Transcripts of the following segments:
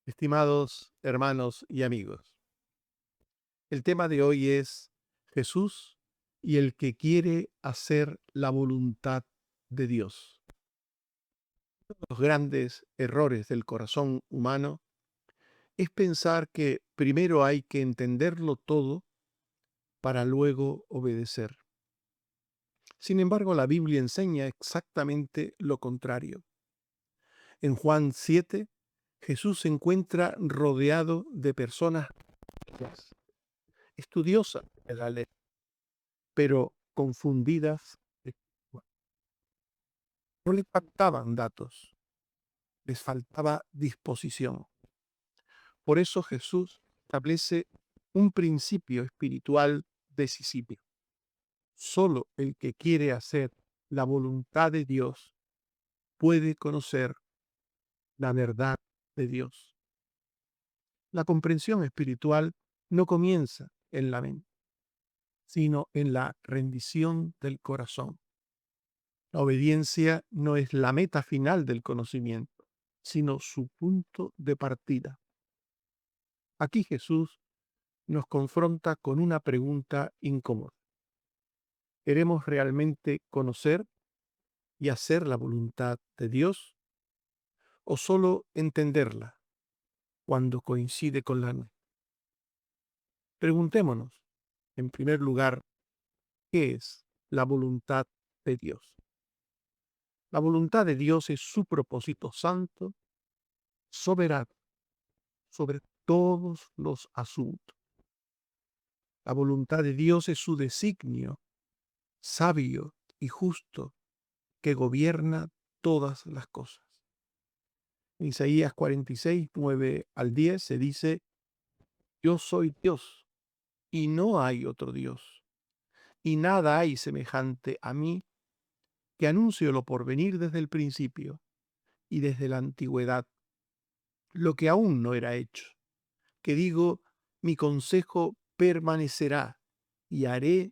Estimados hermanos y amigos, el tema de hoy es Jesús y el que quiere hacer la voluntad de Dios. Los grandes errores del corazón humano es pensar que primero hay que entenderlo todo para luego obedecer. Sin embargo, la Biblia enseña exactamente lo contrario. En Juan 7, Jesús se encuentra rodeado de personas estudiosas de la ley, pero confundidas. No les faltaban datos, les faltaba disposición. Por eso Jesús establece un principio espiritual decisivo. Solo el que quiere hacer la voluntad de Dios puede conocer la verdad de Dios. La comprensión espiritual no comienza en la mente, sino en la rendición del corazón. La obediencia no es la meta final del conocimiento, sino su punto de partida. Aquí Jesús nos confronta con una pregunta incómoda. ¿Queremos realmente conocer y hacer la voluntad de Dios o solo entenderla cuando coincide con la nuestra? Preguntémonos, en primer lugar, ¿qué es la voluntad de Dios? La voluntad de Dios es su propósito santo, soberano, sobre todos los asuntos. La voluntad de Dios es su designio sabio y justo que gobierna todas las cosas. En Isaías 46, 9 al 10 se dice, yo soy Dios y no hay otro Dios, y nada hay semejante a mí, que anuncio lo porvenir desde el principio y desde la antigüedad, lo que aún no era hecho, que digo, mi consejo permanecerá y haré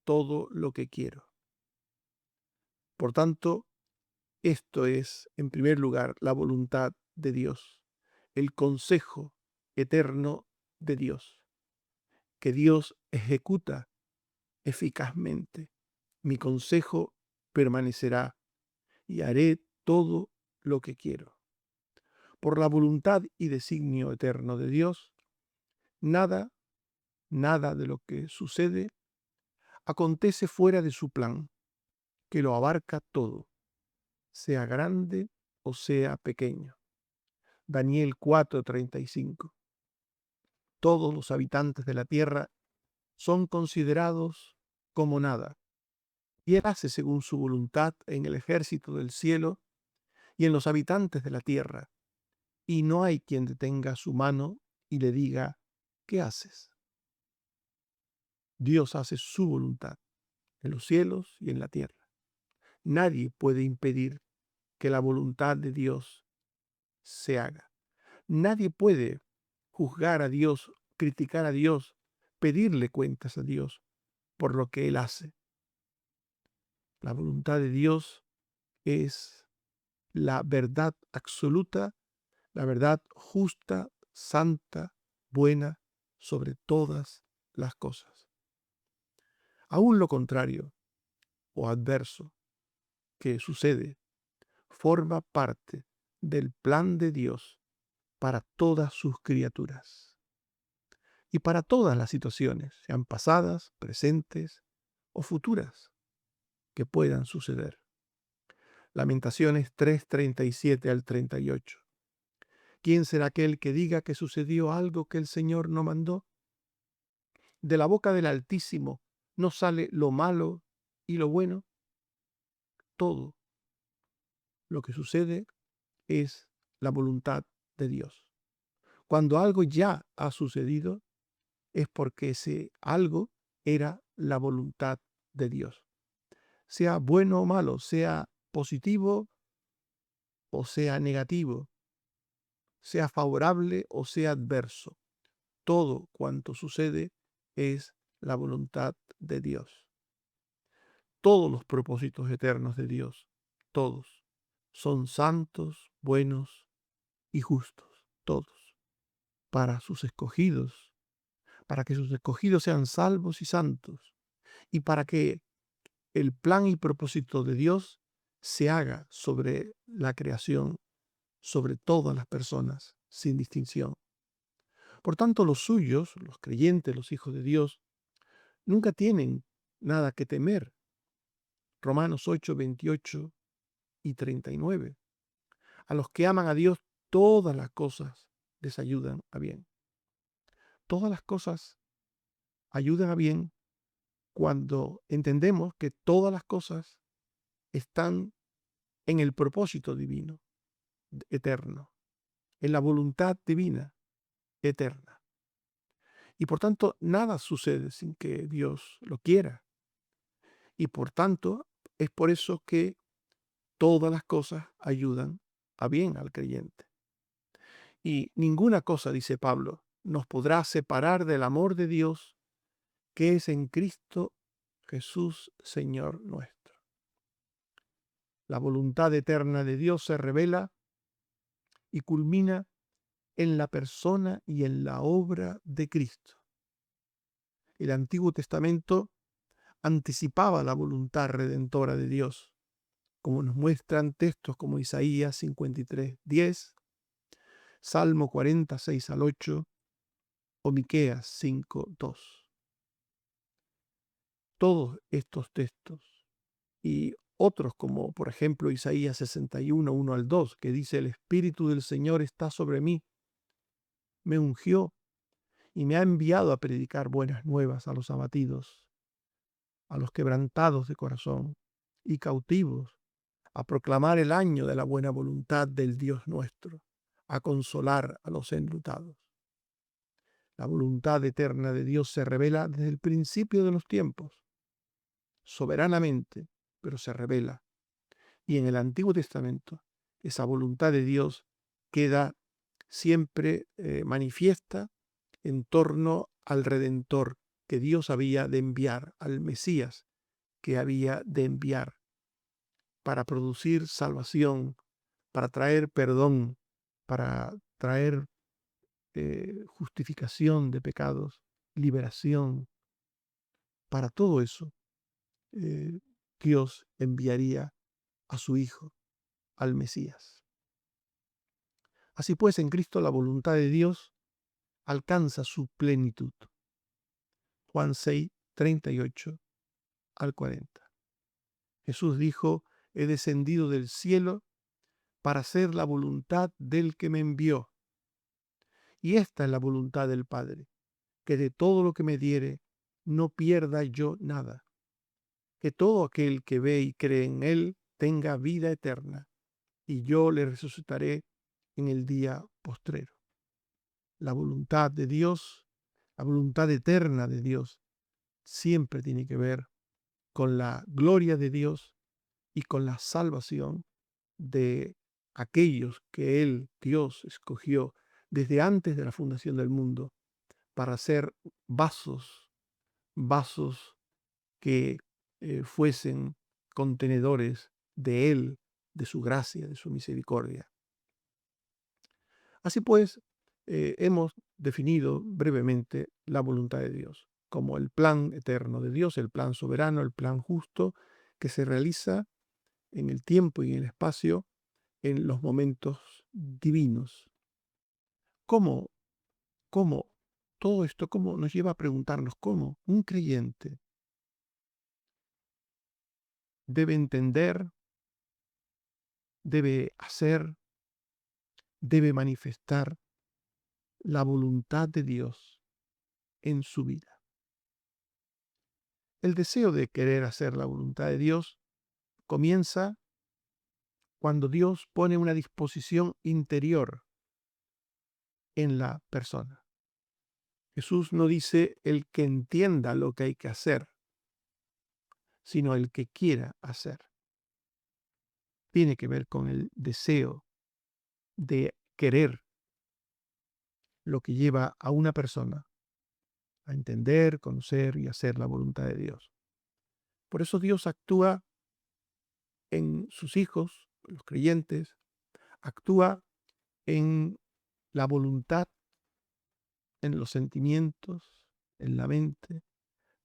todo lo que quiero. Por tanto, esto es, en primer lugar, la voluntad de Dios, el consejo eterno de Dios, que Dios ejecuta eficazmente. Mi consejo permanecerá y haré todo lo que quiero. Por la voluntad y designio eterno de Dios, nada, nada de lo que sucede acontece fuera de su plan, que lo abarca todo, sea grande o sea pequeño. Daniel 4:35. Todos los habitantes de la tierra son considerados como nada, y él hace según su voluntad en el ejército del cielo y en los habitantes de la tierra, y no hay quien detenga su mano y le diga, ¿qué haces? Dios hace su voluntad en los cielos y en la tierra. Nadie puede impedir que la voluntad de Dios se haga. Nadie puede juzgar a Dios, criticar a Dios, pedirle cuentas a Dios por lo que Él hace. La voluntad de Dios es la verdad absoluta, la verdad justa, santa, buena sobre todas las cosas. Aún lo contrario o adverso que sucede forma parte del plan de Dios para todas sus criaturas y para todas las situaciones, sean pasadas, presentes o futuras, que puedan suceder. Lamentaciones 3:37 al 38. ¿Quién será aquel que diga que sucedió algo que el Señor no mandó? De la boca del Altísimo no sale lo malo y lo bueno. Todo lo que sucede es la voluntad de Dios. Cuando algo ya ha sucedido, es porque ese algo era la voluntad de Dios. Sea bueno o malo, sea positivo o sea negativo, sea favorable o sea adverso. Todo cuanto sucede es la voluntad de Dios. Todos los propósitos eternos de Dios, todos, son santos, buenos y justos, todos. para sus escogidos, para que sus escogidos sean salvos y santos, y para que el plan y propósito de Dios se haga sobre la creación, sobre todas las personas, sin distinción. Por tanto, los suyos, los creyentes, los hijos de Dios, nunca tienen nada que temer. Romanos 8, 28 y 39. A los que aman a Dios, todas las cosas les ayudan a bien. Todas las cosas ayudan a bien cuando entendemos que todas las cosas están en el propósito divino, eterno, en la voluntad divina, eterna. Y por tanto, nada sucede sin que Dios lo quiera. Y por tanto, es por eso que todas las cosas ayudan a bien al creyente. Y ninguna cosa, dice Pablo, nos podrá separar del amor de Dios que es en Cristo Jesús, Señor nuestro. La voluntad eterna de Dios se revela y culmina en la persona y en la obra de Cristo. El Antiguo Testamento anticipaba la voluntad redentora de Dios, como nos muestran textos como Isaías 53:10, Salmo 46 al 8 o Miqueas 5:2. Todos estos textos y otros como por ejemplo Isaías 61, 1 al 2, que dice: el Espíritu del Señor está sobre mí, me ungió y me ha enviado a predicar buenas nuevas a los abatidos, a los quebrantados de corazón y cautivos, a proclamar el año de la buena voluntad del Dios nuestro, a consolar a los enlutados. La voluntad eterna de Dios se revela desde el principio de los tiempos, soberanamente, pero se revela. Y en el Antiguo Testamento, esa voluntad de Dios queda siempre manifiesta en torno al Redentor que Dios había de enviar, al Mesías que había de enviar para producir salvación, para traer perdón, para traer justificación de pecados, liberación. Para todo eso, Dios enviaría a su Hijo, al Mesías. Así pues, en Cristo la voluntad de Dios alcanza su plenitud. Juan 6, 38 al 40. Jesús dijo: he descendido del cielo para hacer la voluntad del que me envió. Y esta es la voluntad del Padre, que de todo lo que me diere, no pierda yo nada, que todo aquel que ve y cree en Él tenga vida eterna, y yo le resucitaré en el día postrero. La voluntad de Dios, la voluntad eterna de Dios, siempre tiene que ver con la gloria de Dios y con la salvación de aquellos que Él, Dios, escogió desde antes de la fundación del mundo para ser vasos que fuesen contenedores de Él, de su gracia, de su misericordia. Así pues, hemos definido brevemente la voluntad de Dios como el plan eterno de Dios, el plan soberano, el plan justo que se realiza en el tiempo y en el espacio, en los momentos divinos. ¿Cómo, cómo todo esto cómo nos lleva a preguntarnos cómo un creyente debe entender, debe hacer, debe manifestar la voluntad de Dios en su vida? El deseo de querer hacer la voluntad de Dios comienza cuando Dios pone una disposición interior en la persona. Jesús no dice el que entienda lo que hay que hacer, sino el que quiera hacer. Tiene que ver con el deseo de querer, lo que lleva a una persona a entender, conocer y hacer la voluntad de Dios. Por eso Dios actúa en sus hijos, los creyentes, actúa en la voluntad en los sentimientos, en la mente,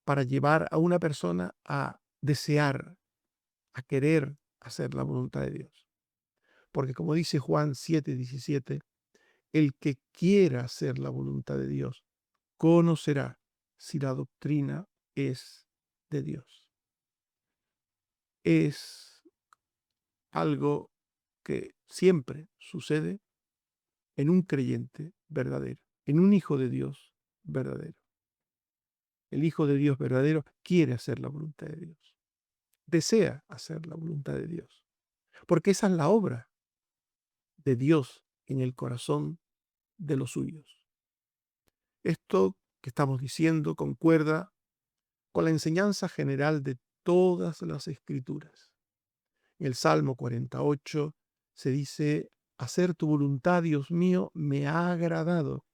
para llevar a una persona a desear, a querer hacer la voluntad de Dios. Porque como dice Juan 7:17, el que quiera hacer la voluntad de Dios conocerá si la doctrina es de Dios. Es algo que siempre sucede en un creyente verdadero, en un hijo de Dios verdadero. El hijo de Dios verdadero quiere hacer la voluntad de Dios, desea hacer la voluntad de Dios, porque esa es la obra de Dios en el corazón de los suyos. Esto que estamos diciendo concuerda con la enseñanza general de todas las escrituras. En el Salmo 48 se dice, hacer tu voluntad, Dios mío, me ha agradado.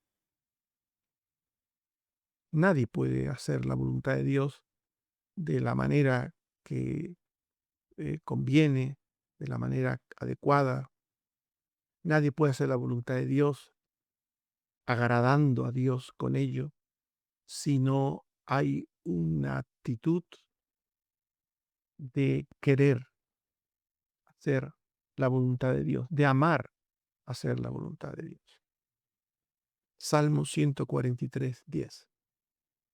Nadie puede hacer la voluntad de Dios de la manera que conviene, de la manera adecuada. Nadie puede hacer la voluntad de Dios agradando a Dios con ello si no hay una actitud de querer hacer la voluntad de Dios, de amar hacer la voluntad de Dios. Salmo 143:10.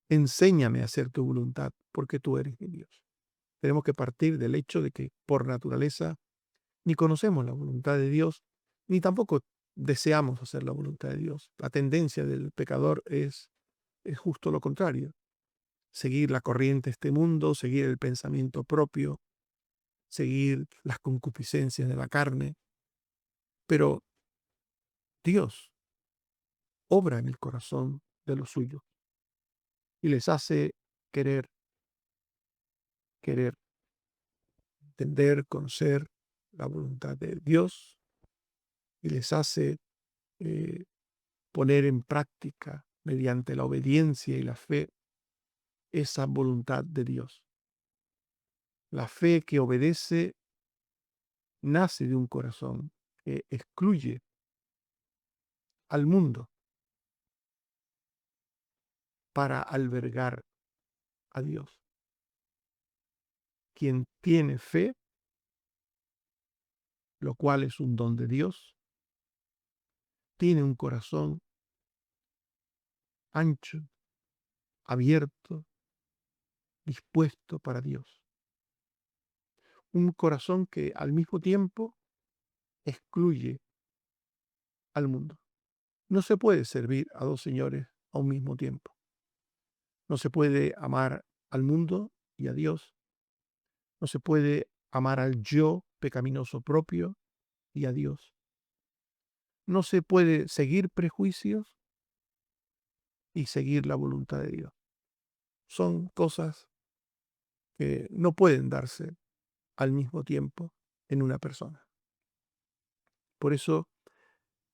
Enséñame a hacer tu voluntad, porque tú eres mi Dios. Tenemos que partir del hecho de que por naturaleza ni conocemos la voluntad de Dios, ni tampoco deseamos hacer la voluntad de Dios. La tendencia del pecador es justo lo contrario. Seguir la corriente de este mundo, seguir el pensamiento propio, seguir las concupiscencias de la carne. Pero Dios obra en el corazón de los suyos y les hace querer, querer, entender, conocer la voluntad de Dios y les hace eh, poner en práctica mediante la obediencia y la fe esa voluntad de Dios. La fe que obedece nace de un corazón que excluye al mundo para albergar a Dios. Quien tiene fe, lo cual es un don de Dios, tiene un corazón ancho, abierto, dispuesto para Dios. Un corazón que al mismo tiempo excluye al mundo. No se puede servir a dos señores a un mismo tiempo. No se puede amar al mundo y a Dios. No se puede amar al yo pecaminoso propio y a Dios. No se puede seguir prejuicios y seguir la voluntad de Dios. Son cosas que no pueden darse al mismo tiempo en una persona. Por eso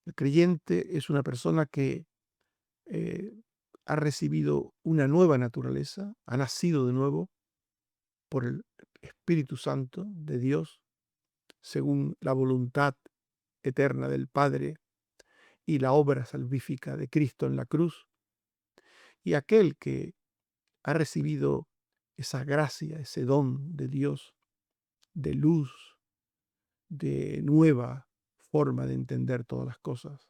el creyente es una persona que eh, ha recibido una nueva naturaleza, ha nacido de nuevo por el Espíritu Santo de Dios, según la voluntad eterna del Padre y la obra salvífica de Cristo en la cruz. Y aquel que ha recibido esa gracia, ese don de Dios, de luz, de nueva forma de entender todas las cosas,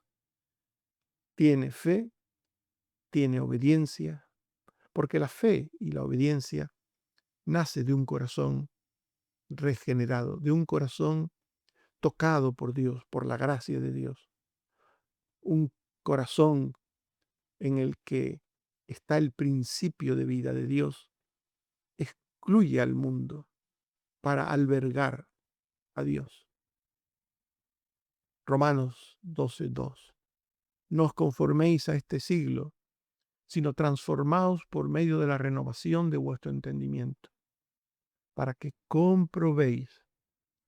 tiene fe, tiene obediencia, porque la fe y la obediencia nace de un corazón regenerado, de un corazón tocado por Dios, por la gracia de Dios. Un corazón en el que está el principio de vida de Dios, excluye al mundo para albergar a Dios. Romanos 12:2. No os conforméis a este siglo, sino transformaos por medio de la renovación de vuestro entendimiento, para que comprobéis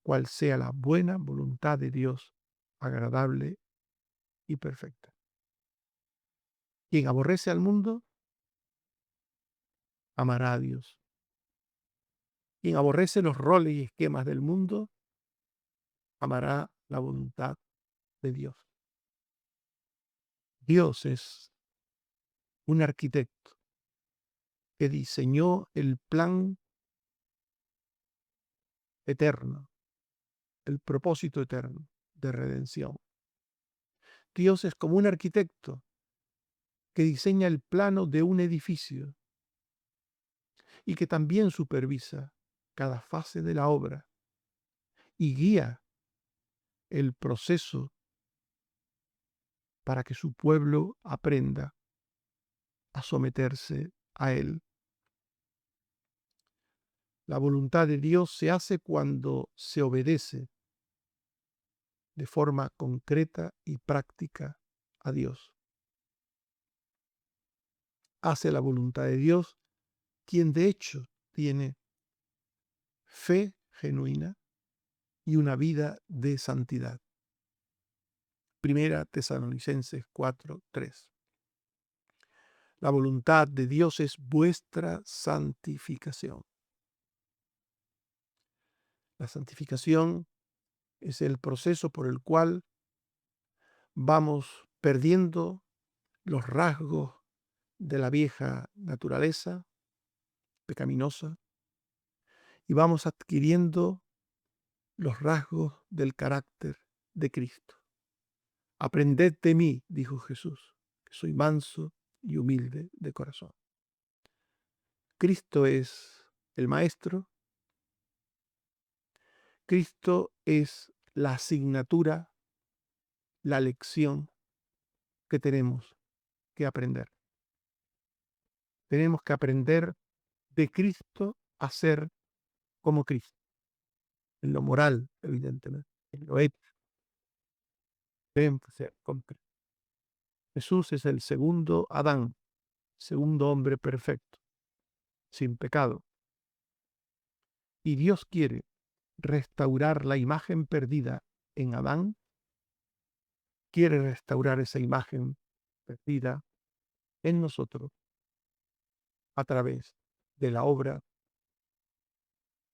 cuál sea la buena voluntad de Dios, agradable y perfecta. Quien aborrece al mundo, amará a Dios. Quien aborrece los roles y esquemas del mundo, amará la voluntad de Dios. Dios es un arquitecto que diseñó el plan eterno, el propósito eterno de redención. Dios es como un arquitecto que diseña el plano de un edificio y que también supervisa cada fase de la obra y guía el proceso para que su pueblo aprenda a someterse a él. La voluntad de Dios se hace cuando se obedece de forma concreta y práctica a Dios. Hace la voluntad de Dios quien de hecho tiene fe genuina y una vida de santidad. Primera Tesalonicenses 4:3. La voluntad de Dios es vuestra santificación. La santificación es el proceso por el cual vamos perdiendo los rasgos de la vieja naturaleza pecaminosa y vamos adquiriendo los rasgos del carácter de Cristo. Aprended de mí, dijo Jesús, que soy manso y humilde de corazón. Cristo es el Maestro. Cristo es la asignatura, la lección que tenemos que aprender. Tenemos que aprender de Cristo a ser como Cristo. En lo moral, evidentemente. En lo ético. Debemos ser como Cristo. Jesús es el segundo Adán, segundo hombre perfecto, sin pecado. Y Dios quiere restaurar la imagen perdida en Adán, quiere restaurar esa imagen perdida en nosotros a través de la obra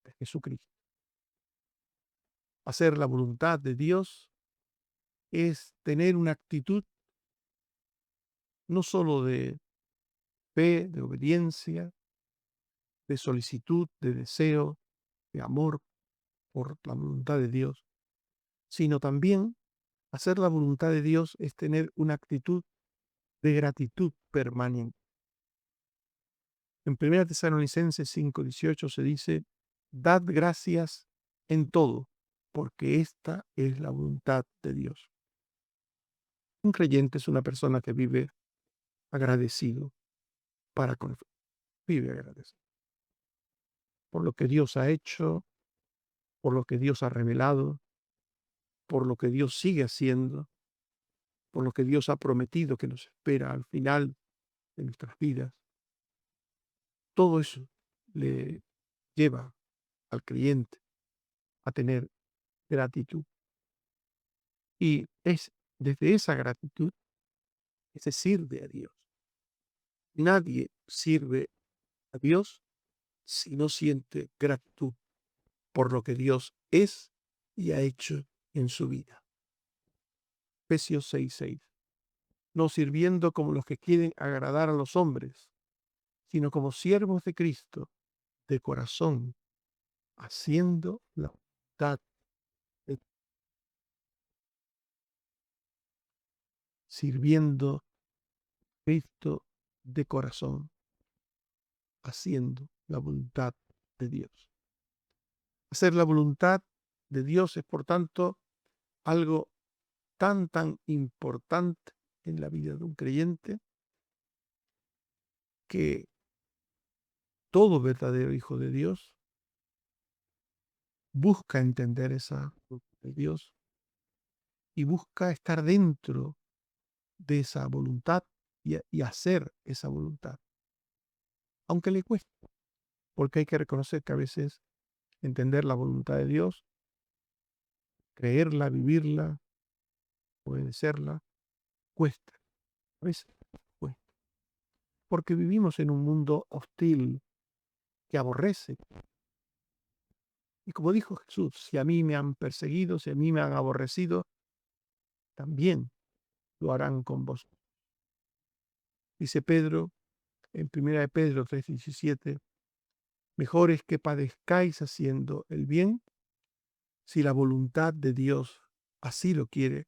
de Jesucristo. Hacer la voluntad de Dios es tener una actitud no solo de fe, de obediencia, de solicitud, de deseo, de amor por la voluntad de Dios, sino también hacer la voluntad de Dios es tener una actitud de gratitud permanente. En 1 Tesalonicenses 5:18 se dice, dad gracias en todo, porque esta es la voluntad de Dios. Un creyente es una persona que vive agradecido para con vive agradecido por lo que Dios ha hecho, por lo que Dios ha revelado, por lo que Dios sigue haciendo, por lo que Dios ha prometido que nos espera al final de nuestras vidas. Todo eso le lleva al creyente a tener gratitud. Y es desde esa gratitud que se sirve a Dios. Nadie sirve a Dios si no siente gratitud por lo que Dios es y ha hecho en su vida. Efesios 6:6. No sirviendo como los que quieren agradar a los hombres, sino como siervos de Cristo, de corazón, haciendo la voluntad de sirviendo a Cristo de corazón, haciendo la voluntad de Dios. Hacer la voluntad de Dios es, por tanto, algo tan importante en la vida de un creyente que todo verdadero hijo de Dios busca entender esa voluntad de Dios y busca estar dentro de esa voluntad y hacer esa voluntad, aunque le cueste, porque hay que reconocer que a veces entender la voluntad de Dios, creerla, vivirla, obedecerla, cuesta, a veces cuesta, porque vivimos en un mundo hostil que aborrece. Y como dijo Jesús, si a mí me han perseguido, si a mí me han aborrecido, también lo harán con vos. Dice Pedro en 1 Pedro 3:17, mejor es que padezcáis haciendo el bien, si la voluntad de Dios así lo quiere,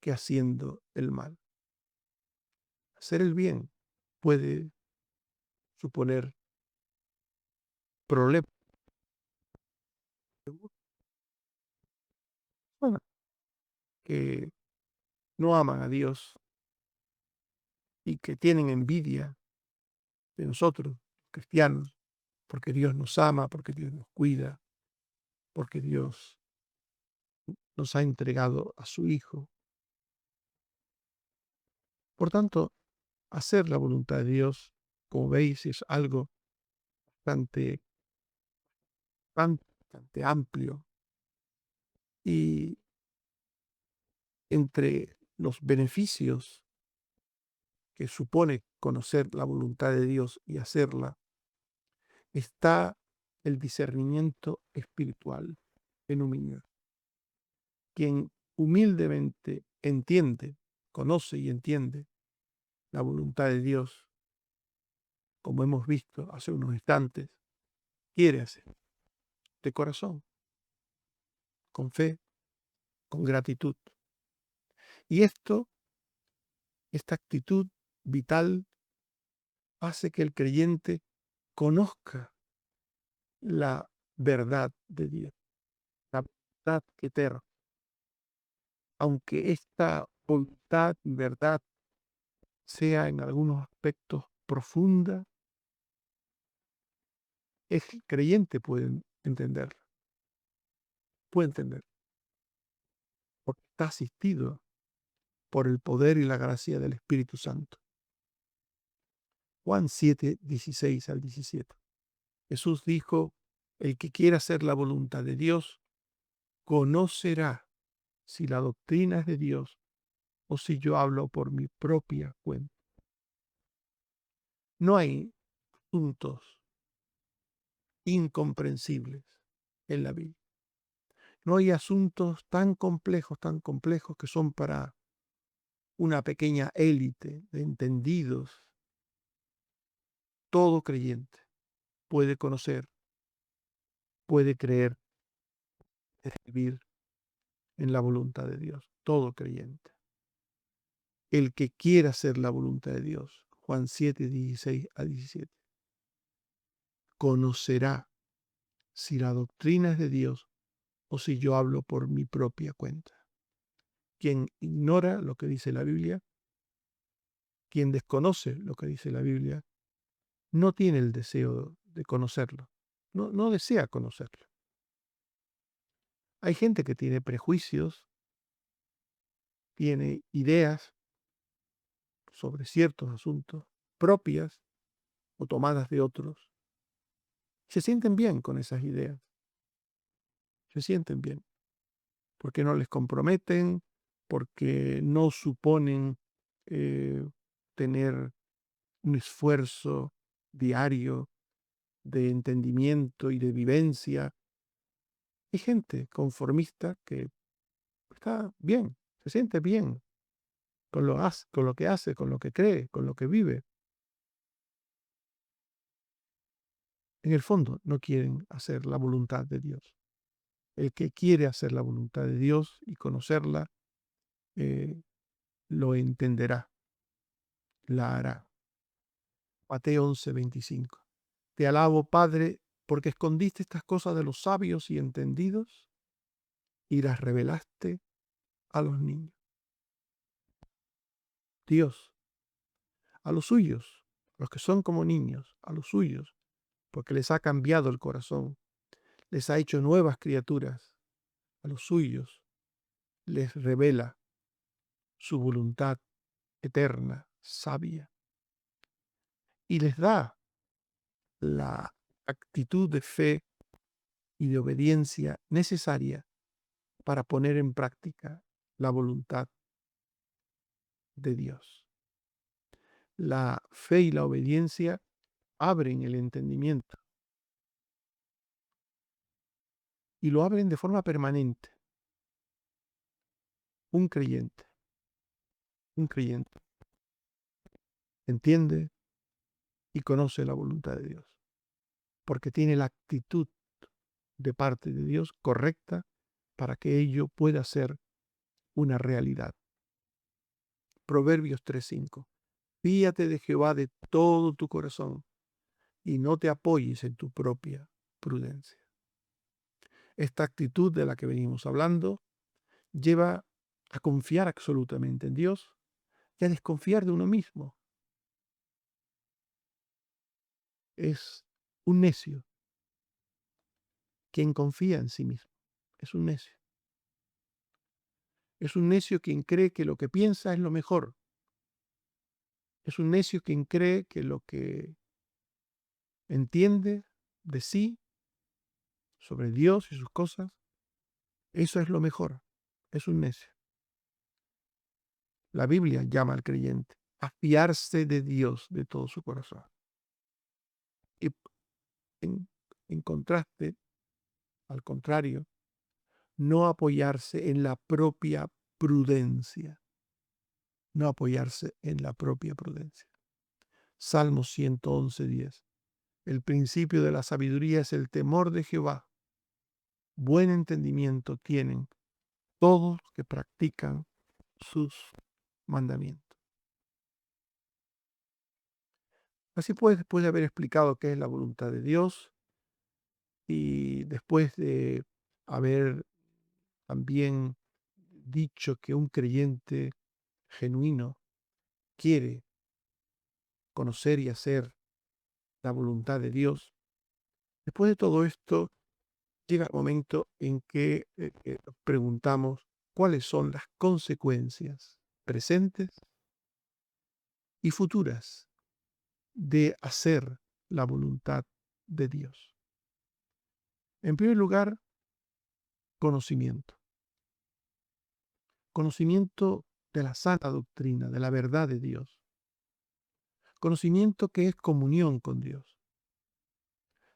que haciendo el mal. Hacer el bien puede suponer problemas que no aman a Dios y que tienen envidia de nosotros, cristianos, porque Dios nos ama, porque Dios nos cuida, porque Dios nos ha entregado a su Hijo. Por tanto, hacer la voluntad de Dios, como veis, es algo bastante, bastante amplio. Y entre los beneficios que supone conocer la voluntad de Dios y hacerla, está el discernimiento espiritual en humildad. Quien humildemente entiende, conoce y entiende la voluntad de Dios, como hemos visto hace unos instantes, quiere hacer de corazón, con fe, con gratitud. Y esta actitud vital hace que el creyente conozca la verdad de Dios, la verdad eterna. Aunque esta voluntad y verdad sea en algunos aspectos profunda, el creyente puede entenderla, porque está asistido por el poder y la gracia del Espíritu Santo. Juan 7, 16 al 17. Jesús dijo, el que quiera hacer la voluntad de Dios, conocerá si la doctrina es de Dios o si yo hablo por mi propia cuenta. No hay asuntos incomprensibles en la Biblia. No hay asuntos tan complejos que son para una pequeña élite de entendidos. Todo creyente puede conocer, puede creer, puede vivir en la voluntad de Dios. Todo creyente. El que quiera hacer la voluntad de Dios, Juan 7, 16 a 17, conocerá si la doctrina es de Dios o si yo hablo por mi propia cuenta. Quien ignora lo que dice la Biblia, quien desconoce lo que dice la Biblia, no tiene el deseo de conocerlo, no desea conocerlo. Hay gente que tiene prejuicios, tiene ideas sobre ciertos asuntos propias o tomadas de otros. Se sienten bien con esas ideas, se sienten bien, porque no les comprometen, porque no suponen tener un esfuerzo diario de entendimiento y de vivencia. Hay gente conformista que está bien, se siente bien con lo que hace, con lo que cree, con lo que vive. En el fondo no quieren hacer la voluntad de Dios. El que quiere hacer la voluntad de Dios y conocerla, lo entenderá, la hará. Mateo 11:25. Te alabo, Padre, porque escondiste estas cosas de los sabios y entendidos y las revelaste a los niños. Dios, a los suyos, los que son como niños, a los suyos, porque les ha cambiado el corazón, les ha hecho nuevas criaturas, a los suyos les revela su voluntad eterna, sabia, y les da la actitud de fe y de obediencia necesaria para poner en práctica la voluntad de Dios. La fe y la obediencia abren el entendimiento y lo abren de forma permanente. Un creyente entiende y conoce la voluntad de Dios, porque tiene la actitud de parte de Dios correcta para que ello pueda ser una realidad. Proverbios 3:5. Fíate de Jehová de todo tu corazón y no te apoyes en tu propia prudencia. Esta actitud de la que venimos hablando lleva a confiar absolutamente en Dios y a desconfiar de uno mismo. Es un necio quien confía en sí mismo. Es un necio. Es un necio quien cree que lo que piensa es lo mejor. Es un necio quien cree que lo que entiende de sí, sobre Dios y sus cosas, eso es lo mejor. Es un necio. La Biblia llama al creyente a fiarse de Dios de todo su corazón. Y en, en contraste, al contrario, no apoyarse en la propia prudencia. No apoyarse en la propia prudencia. Salmo 111:10. El principio de la sabiduría es el temor de Jehová. Buen entendimiento tienen todos los que practican sus mandamientos. Así pues, después de haber explicado qué es la voluntad de Dios y después de haber también dicho que un creyente genuino quiere conocer y hacer la voluntad de Dios, después de todo esto llega el momento en que nos preguntamos cuáles son las consecuencias presentes y futuras de hacer la voluntad de Dios. En primer lugar, conocimiento. Conocimiento de la sana doctrina, de la verdad de Dios. Conocimiento que es comunión con Dios.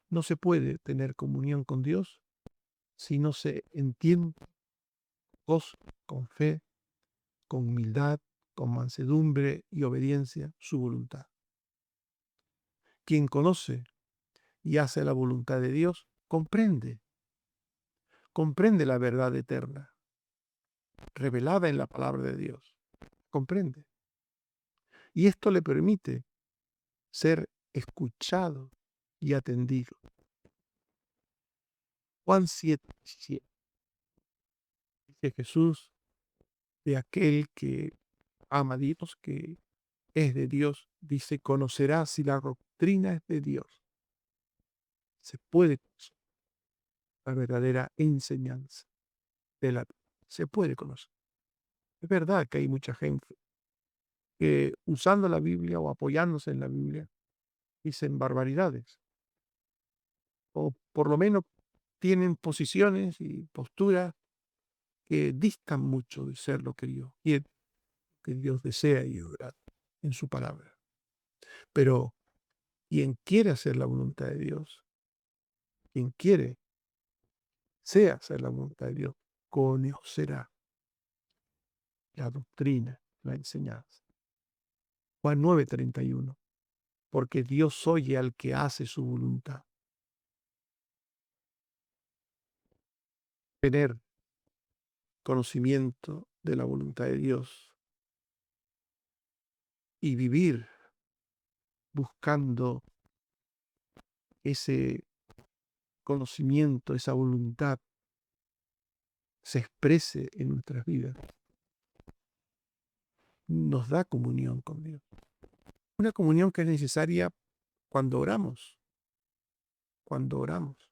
No se puede tener comunión con Dios si no se entiende con fe, con humildad, con mansedumbre y obediencia su voluntad. Quien conoce y hace la voluntad de Dios comprende la verdad eterna, revelada en la palabra de Dios. Comprende. Y esto le permite ser escuchado y atendido. Juan 7:17. Dice Jesús de aquel que ama a Dios, que es de Dios, dice, conocerás si la doctrina es de Dios. Se puede conocer la verdadera enseñanza de la Biblia. Se puede conocer. Es verdad que hay mucha gente que usando la Biblia o apoyándose en la Biblia dicen barbaridades. O por lo menos tienen posiciones y posturas que distan mucho de ser lo que Dios quiere, que Dios desea y obra en su palabra. Pero quien quiere hacer la voluntad de Dios, quien quiere sea hacer la voluntad de Dios, conocerá la doctrina, la enseñanza. Juan 9:31. Porque Dios oye al que hace su voluntad. Tener conocimiento de la voluntad de Dios y vivir buscando ese conocimiento, esa voluntad se exprese en nuestras vidas, nos da comunión con Dios. Una comunión que es necesaria cuando oramos. Cuando oramos.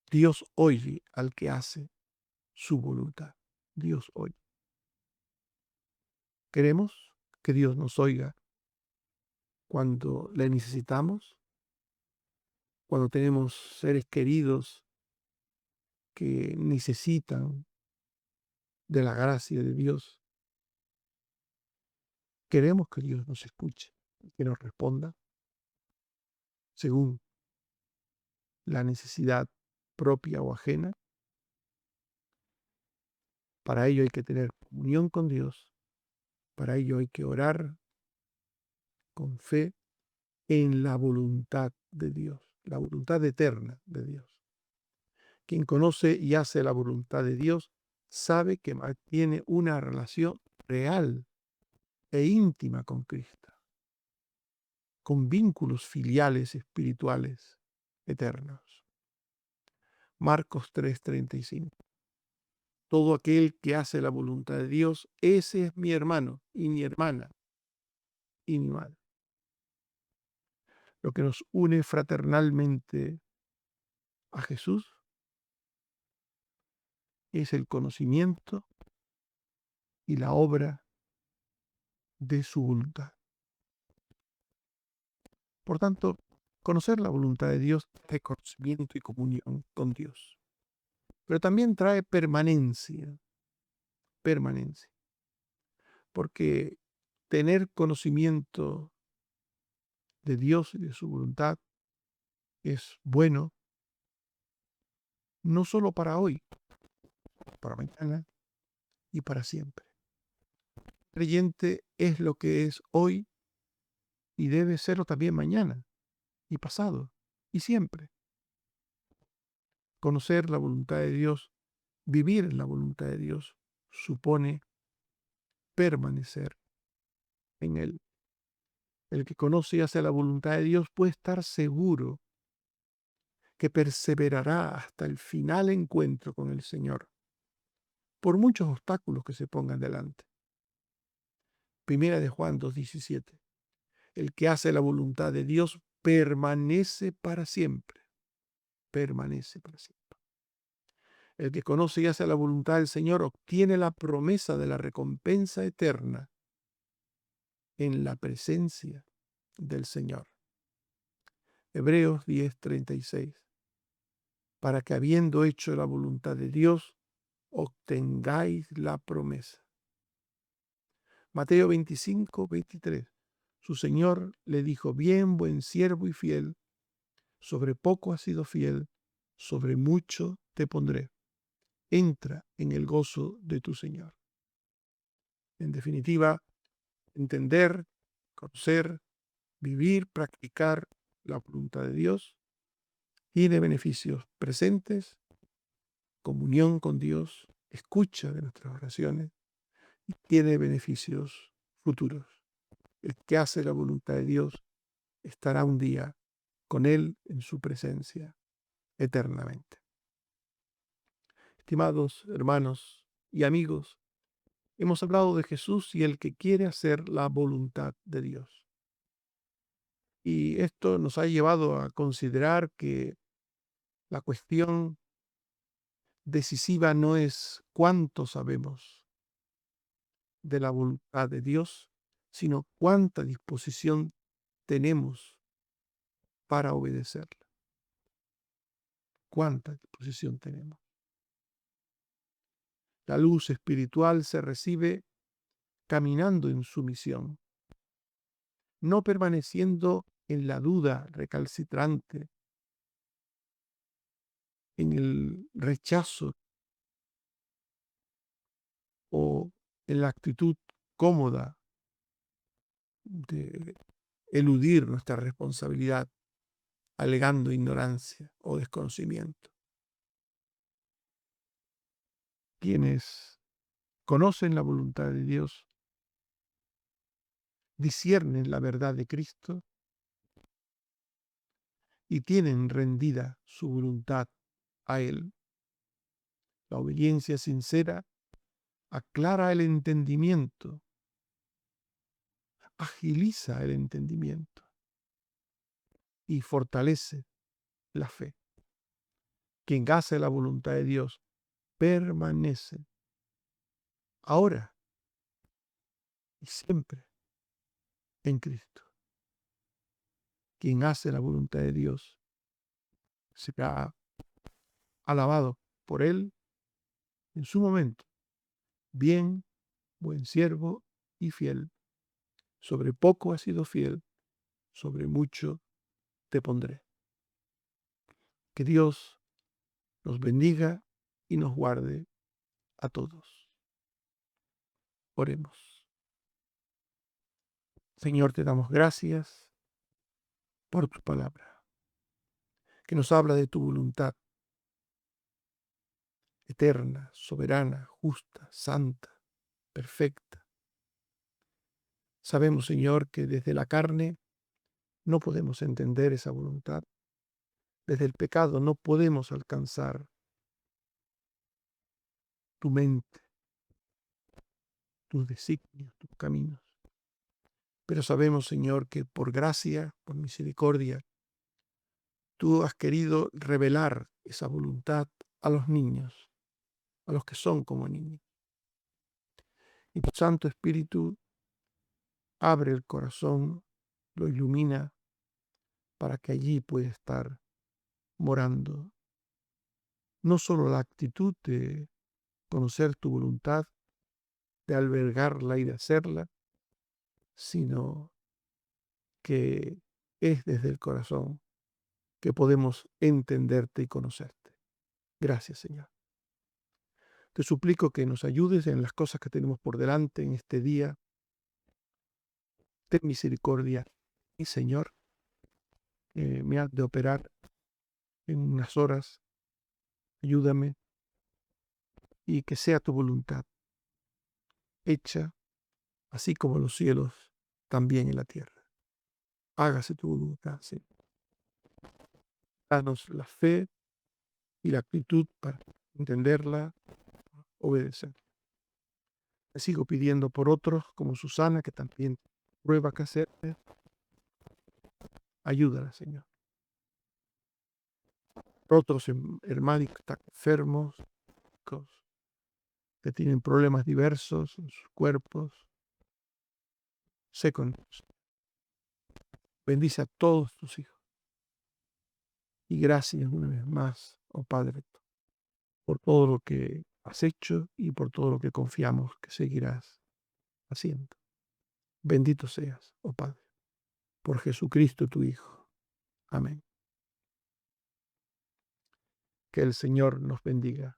Dios oye al que hace su voluntad. Dios oye. Queremos que Dios nos oiga cuando le necesitamos, cuando tenemos seres queridos que necesitan de la gracia de Dios. Queremos que Dios nos escuche, que nos responda según la necesidad propia o ajena. Para ello hay que tener comunión con Dios, para ello hay que orar con fe en la voluntad de Dios, la voluntad eterna de Dios. Quien conoce y hace la voluntad de Dios sabe que mantiene una relación real e íntima con Cristo, con vínculos filiales espirituales eternos. Marcos 3:35. Todo aquel que hace la voluntad de Dios, ese es mi hermano y mi hermana y mi madre. Lo que nos une fraternalmente a Jesús es el conocimiento y la obra de su voluntad. Por tanto, conocer la voluntad de Dios trae conocimiento y comunión con Dios, pero también trae permanencia, porque tener conocimiento de Dios y de su voluntad es bueno no solo para hoy, para mañana y para siempre. El creyente es lo que es hoy y debe serlo también mañana y pasado y siempre. Conocer la voluntad de Dios, vivir en la voluntad de Dios, supone permanecer en Él. El que conoce y hace la voluntad de Dios puede estar seguro que perseverará hasta el final encuentro con el Señor, por muchos obstáculos que se pongan delante. Primera de Juan 2:17. El que hace la voluntad de Dios permanece para siempre. Permanece para siempre. El que conoce y hace la voluntad del Señor obtiene la promesa de la recompensa eterna en la presencia del Señor. Hebreos 10:36. Para que habiendo hecho la voluntad de Dios, obtengáis la promesa. Mateo 25:23. Su Señor le dijo: bien, buen siervo y fiel, sobre poco has sido fiel, sobre mucho te pondré. Entra en el gozo de tu Señor. En definitiva, entender, conocer, vivir, practicar la voluntad de Dios tiene beneficios presentes, comunión con Dios, escucha de nuestras oraciones y tiene beneficios futuros. El que hace la voluntad de Dios estará un día con Él en su presencia eternamente. Estimados hermanos y amigos, hemos hablado de Jesús y el que quiere hacer la voluntad de Dios. Y esto nos ha llevado a considerar que la cuestión decisiva no es cuánto sabemos de la voluntad de Dios, sino cuánta disposición tenemos para obedecerla. Cuánta disposición tenemos. La luz espiritual se recibe caminando en sumisión, no permaneciendo en la duda recalcitrante, en el rechazo o en la actitud cómoda de eludir nuestra responsabilidad, alegando ignorancia o desconocimiento. Quienes conocen la voluntad de Dios, disciernen la verdad de Cristo y tienen rendida su voluntad a Él. La obediencia sincera aclara el entendimiento, agiliza el entendimiento y fortalece la fe. Quien hace la voluntad de Dios permanece ahora y siempre en Cristo. Quien hace la voluntad de Dios será alabado por Él en su momento. Bien, buen siervo y fiel. Sobre poco has sido fiel, sobre mucho te pondré. Que Dios nos bendiga y nos guarde a todos. Oremos. Señor, te damos gracias por tu palabra, que nos habla de tu voluntad eterna, soberana, justa, santa, perfecta. Sabemos, Señor, que desde la carne no podemos entender esa voluntad. Desde el pecado no podemos alcanzar tu mente, tus designios, tus caminos. Pero sabemos, Señor, que por gracia, por misericordia, tú has querido revelar esa voluntad a los niños, a los que son como niños. Y tu Santo Espíritu abre el corazón, lo ilumina para que allí pueda estar morando no solo la actitud de conocer tu voluntad, de albergarla y de hacerla, sino que es desde el corazón que podemos entenderte y conocerte. Gracias, Señor. Te suplico que nos ayudes en las cosas que tenemos por delante en este día. Ten misericordia. Y Señor, me has de operar en unas horas. Ayúdame y que sea tu voluntad hecha, así como en los cielos, también en la tierra. Hágase tu voluntad, Señor. Danos la fe y la actitud para entenderla, obedecer. Te sigo pidiendo por otros, como Susana, que también prueba que hacer. Ayúdala, Señor. Por otros hermanos que están enfermos, que tienen problemas diversos en sus cuerpos. Sé con ellos. Bendice a todos tus hijos. Y gracias una vez más, oh Padre, por todo lo que has hecho y por todo lo que confiamos que seguirás haciendo. Bendito seas, oh Padre, por Jesucristo tu Hijo. Amén. Que el Señor nos bendiga